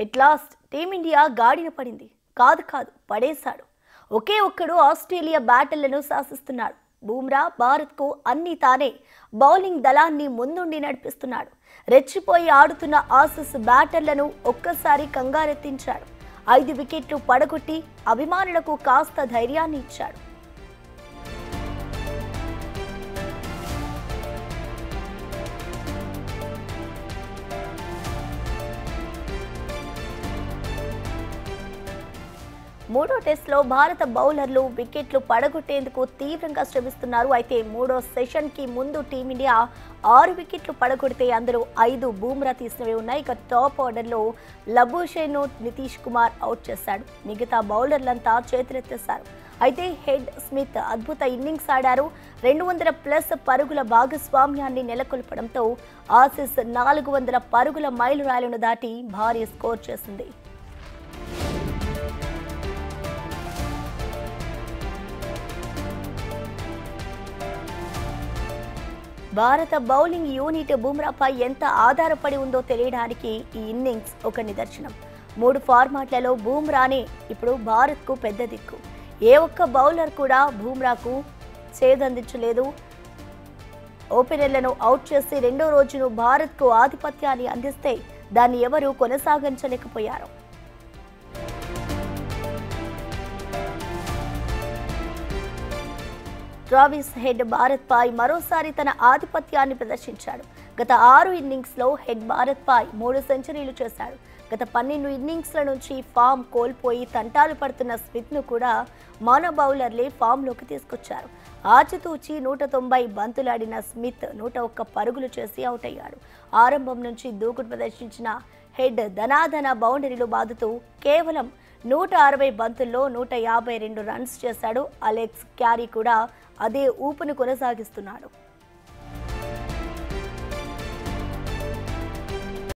At last team India గాడిన పడింది. కాదు పడేశాడు. ఒకే ఒక్కడు ఆస్ట్రేలియా బ్యాటర్లను శాసిస్తున్నాడు. బూమ్రా భారత్కు అన్ని తానే బౌలింగ్ దళాన్ని ముందుండి నడిపిస్తున్నాడు. రెచ్చిపోయి ఆడుతున్న ఆసీస్ బ్యాటర్లను ఒక్కసారి కంగారెత్తించాడు. 5 వికెట్లు పడగొట్టి అభిమానులకు కాస్త ధైర్యాన్ని ఇచ్చాడు. మూడో టెస్ట్లో భారత బౌలర్లు వికెట్లు పడగొట్టేందుకు తీవ్రంగా శ్రమిస్తున్నారు. అయితే మూడో సెషన్కి ముందు టీమిండియా 6 వికెట్లు పడగొడితే అందులో 5 బూమ్రా తీసినవి ఉన్నాయి. ఇక టాప్ ఆర్డర్లో లబూషేన్ను నితీష్ కుమార్ అవుట్ చేశాడు. మిగతా బౌలర్లంతా చేతులెత్తేశారు. అయితే హెడ్ స్మిత్ అద్భుత ఇన్నింగ్స్ ఆడారు. 200+ పరుగుల భాగస్వామ్యాన్ని నెలకొల్పడంతో ఆసీస్ 400 పరుగుల మైలురాయిలను దాటి భారీ స్కోర్ చేసింది. భారత బౌలింగ్ యూనిట్ బూమ్రాపై ఎంత ఆధారపడి ఉందో తెలియడానికి ఈ ఇన్నింగ్స్ ఒక నిదర్శనం. 3 ఫార్మాట్లలో బూమ్రానే ఇప్పుడు భారత్కు పెద్ద దిక్కు. ఏ ఒక్క బౌలర్ కూడా బూమ్రాకు చేదందించలేదు. ఓపెనర్లను అవుట్ చేసి రెండో రోజును భారత్కు ఆధిపత్యాన్ని అందిస్తే దాన్ని ఎవరూ కొనసాగించలేకపోయారు. ట్రావిస్ హెడ్ భారత్పై మరోసారి తన ఆధిపత్యాన్ని ప్రదర్శించాడు. గత 6 ఇన్నింగ్స్లో హెడ్ భారత్పై 3 సెంచరీలు చేశాడు. గత 12 ఇన్నింగ్స్ల నుంచి ఫామ్ కోల్పోయి తంటాలు పడుతున్న స్మిత్ను కూడా మన బౌలర్లే ఫామ్లోకి తీసుకొచ్చారు. ఆచితూచి 190 బంతులాడిన స్మిత్ 101 పరుగులు చేసి అవుట్ అయ్యాడు. ఆరంభం నుంచి దూకుడు ప్రదర్శించిన హెడ్ ధనాధన బౌండరీలు బాదుతూ కేవలం 160 బంతుల్లో 152 రన్స్ చేశాడు. అలెక్స్ క్యారీ కూడా అదే ఊపును కొనసాగిస్తున్నాడు.